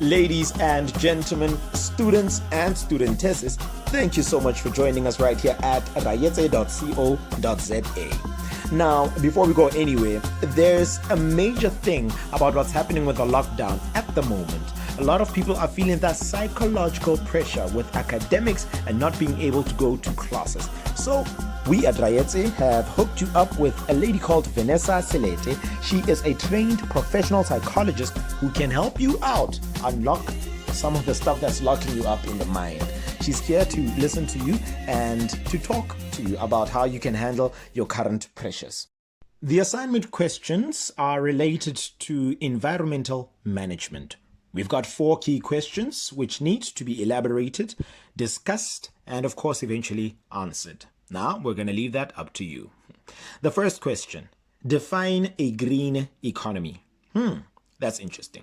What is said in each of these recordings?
Ladies and gentlemen, students and studentesses, thank you so much for joining us right here at rayetse.co.za. Now, before we go anywhere, there's a major thing about what's happening with the lockdown at the moment. A lot of people are feeling that psychological pressure with academics and not being able to go to classes. So we at Rayetse have hooked you up with a lady called Vanessa Selete. She is a trained professional psychologist who can help you out unlock some of the stuff that's locking you up in the mind. She's here to listen to you and to talk to you about how you can handle your current pressures. The assignment questions are related to environmental management. We've got 4 key questions which need to be elaborated, discussed, and of course eventually answered. Now we're going to leave that up to you. The first question, define a green economy. That's interesting.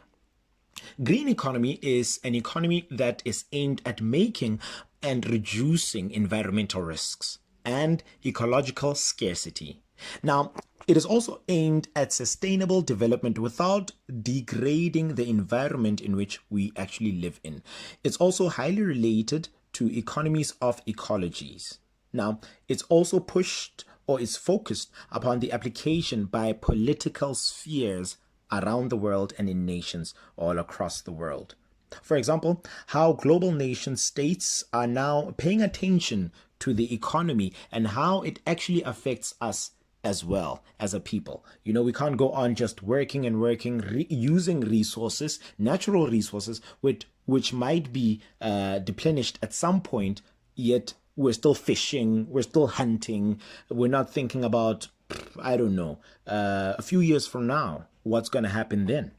Green economy is an economy that is aimed at making and reducing environmental risks and ecological scarcity. Now, it is also aimed at sustainable development without degrading the environment in which we actually live in. It's also highly related to economies of ecologies. Now, it's also pushed or is focused upon the application by political spheres around the world and in nations all across the world. For example, how global nation states are now paying attention to the economy and how it actually affects us as well as a people. You know, we can't go on just working and working, using resources, natural resources, which might be deplenished at some point, yet we're still fishing, we're still hunting, we're not thinking about, I don't know, a few years from now, what's going to happen then.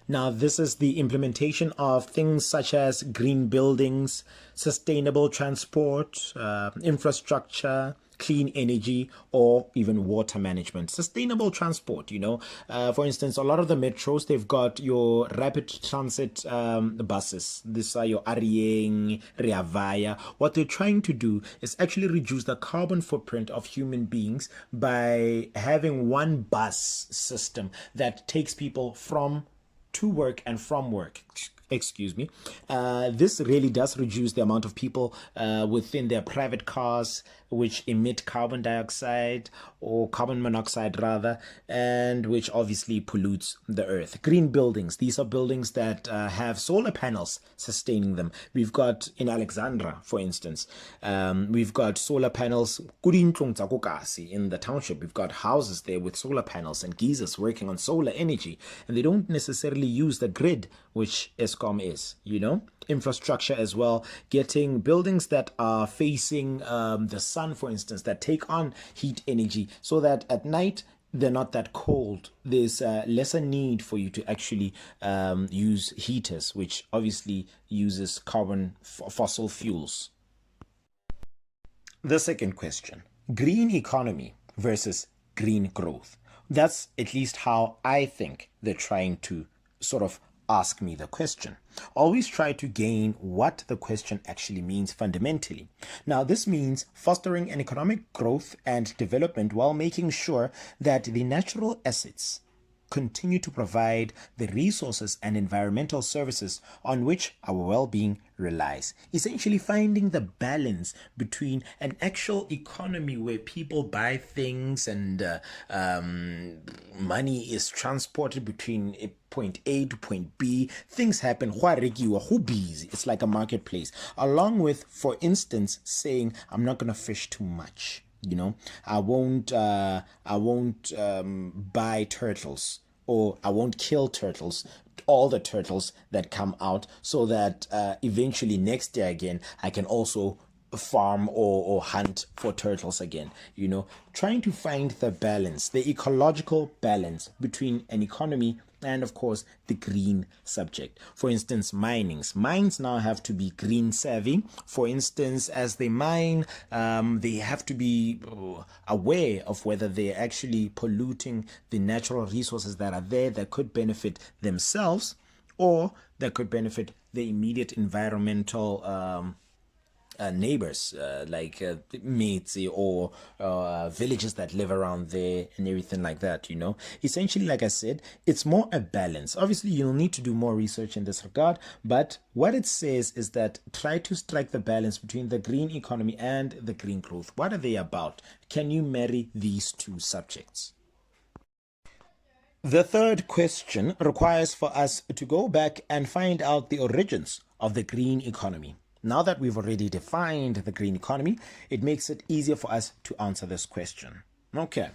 Now, this is the implementation of things such as green buildings, sustainable transport, infrastructure, clean energy, or even water management. Sustainable transport, for instance, a lot of the metros, they've got your rapid transit buses. These are your Arieng, Rea Vaya. What they're trying to do is actually reduce the carbon footprint of human beings by having one bus system that takes people to work and from work. This really does reduce the amount of people within their private cars which emit carbon dioxide or carbon monoxide rather, and which obviously pollutes the earth. Green buildings, these are buildings that have solar panels sustaining them. We've got in Alexandra, for instance, we've got solar panels in the township. We've got houses there with solar panels and geysers working on solar energy, and they don't necessarily use the grid, which ESCOM is, infrastructure as well, getting buildings that are facing the sun, for instance, that take on heat energy so that at night they're not that cold. There's lesser need for you to actually use heaters, which obviously uses fossil fuels. The second question, green economy versus green growth. That's at least how I think they're trying to sort of ask me the question. Always try to gain what the question actually means fundamentally. Now, this means fostering an economic growth and development while making sure that the natural assets continue to provide the resources and environmental services on which our well-being relies. Essentially finding the balance between an actual economy where people buy things and money is transported between point A to point B. Things happen. Who busy? It's like a marketplace. Along with, for instance, saying, I'm not going to fish too much. I won't buy turtles, or I won't kill turtles, all the turtles that come out, so that eventually next year again I can also farm or hunt for turtles again. Trying to find the balance, the ecological balance between an economy and of course the green subject. For instance, mines now have to be green savvy. For instance, as they mine, they have to be aware of whether they're actually polluting the natural resources that are there that could benefit themselves or that could benefit the immediate environmental neighbors, like mates or villages that live around there and everything like that, you know. Essentially, like I said, it's more a balance. Obviously, you'll need to do more research in this regard, but what it says is that try to strike the balance between the green economy and the green growth. What are they about? Can you marry these two subjects? The third question requires for us to go back and find out the origins of the green economy. Now that we've already defined the green economy, it makes it easier for us to answer this question. Okay.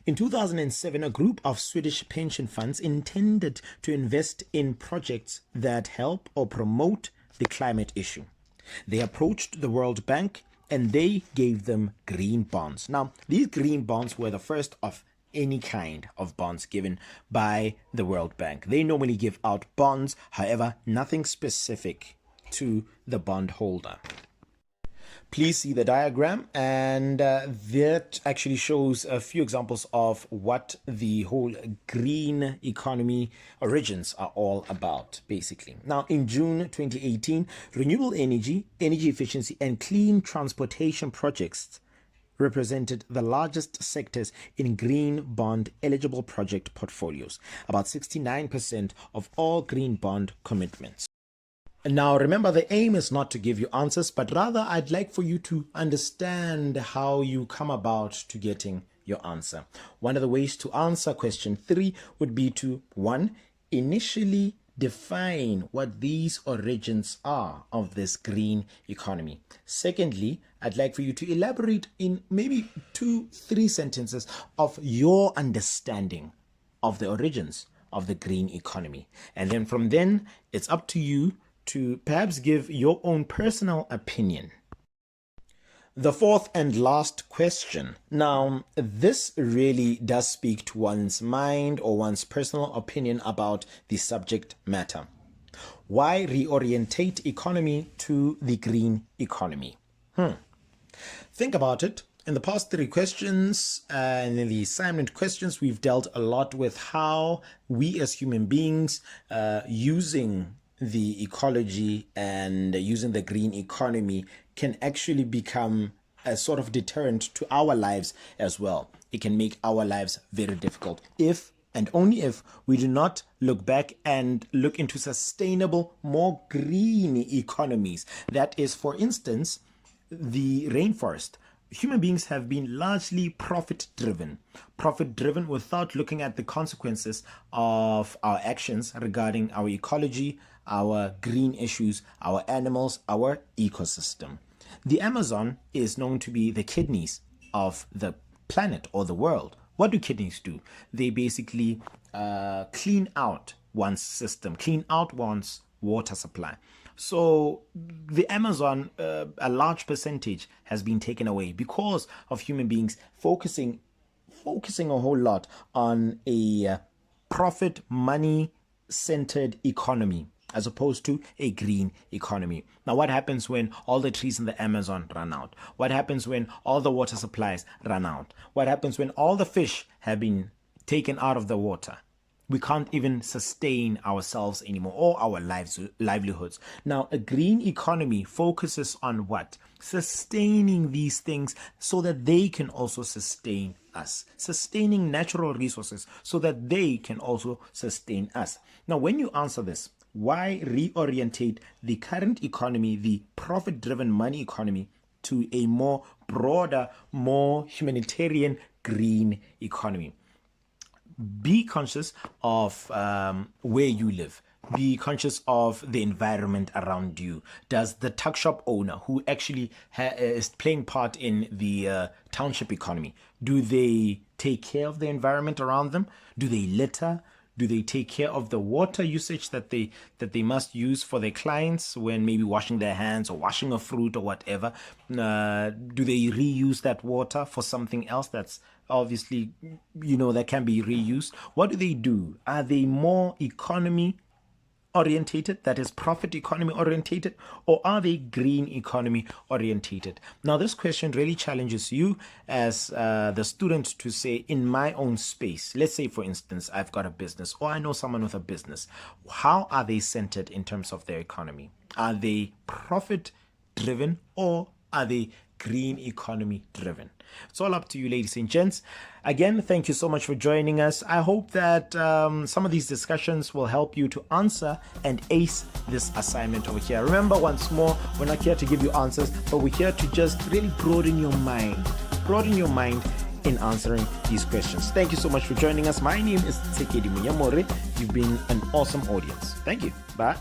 In 2007, a group of Swedish pension funds intended to invest in projects that help or promote the climate issue. They approached the World Bank and they gave them green bonds. Now, these green bonds were the first of any kind of bonds given by the World Bank. They normally give out bonds, however, nothing specific to the bondholder. Please see the diagram, and that actually shows a few examples of what the whole green economy origins are all about, basically. Now, in June 2018, renewable energy, energy efficiency, and clean transportation projects represented the largest sectors in green bond eligible project portfolios, about 69% of all green bond commitments. Now, remember, the aim is not to give you answers, but rather I'd like for you to understand how you come about to getting your answer. One of the ways to answer question 3 would be to, 1, initially define what these origins are of this green economy. Secondly, I'd like for you to elaborate in maybe 2-3 sentences of your understanding of the origins of the green economy. And then from then, it's up to you to perhaps give your own personal opinion. The fourth and last question. Now, this really does speak to one's mind or one's personal opinion about the subject matter. Why reorientate economy to the green economy? Think about it. In the past 3 questions and in the assignment questions, we've dealt a lot with how we as human beings using the ecology and using the green economy can actually become a sort of deterrent to our lives as well. It can make our lives very difficult if and only if we do not look back and look into sustainable, more green economies. That is, for instance, the rainforest. Human beings have been largely profit driven without looking at the consequences of our actions regarding our ecology, our green issues, our animals, our ecosystem. The Amazon is known to be the kidneys of the planet or the world. What do kidneys do? They basically clean out one's system, clean out one's water supply. So the Amazon, a large percentage has been taken away because of human beings focusing a whole lot on a profit, money-centered economy as opposed to a green economy. Now, what happens when all the trees in the Amazon run out? What happens when all the water supplies run out? What happens when all the fish have been taken out of the water? We can't even sustain ourselves anymore or our livelihoods. Now, a green economy focuses on what? Sustaining these things so that they can also sustain us. Sustaining natural resources so that they can also sustain us. Now, when you answer this, why reorientate the current economy, the profit-driven money economy, to a more broader, more humanitarian green economy? Be conscious of where you live. Be conscious of the environment around you. Does the tuck shop owner who actually is playing part in the township economy, do they take care of the environment around them? Do they litter? Do they take care of the water usage that they must use for their clients when maybe washing their hands or washing a fruit or whatever? Do they reuse that water for something else that's obviously, that can be reused? What do they do? Are they more economy orientated, that is profit economy orientated, or are they green economy orientated? Now, this question really challenges you as the student to say, in my own space, let's say, for instance, I've got a business or I know someone with a business. How are they centered in terms of their economy? Are they profit driven, or are they green economy driven? It's all up to you, ladies and gents. Again, thank you so much for joining us. I hope that some of these discussions will help you to answer and ace this assignment over here. Remember, once more, we're not here to give you answers, but we're here to just really broaden your mind in answering these questions. Thank you so much for joining us. My name is Tshekedi Monyemore. You've been an awesome audience. Thank you. Bye.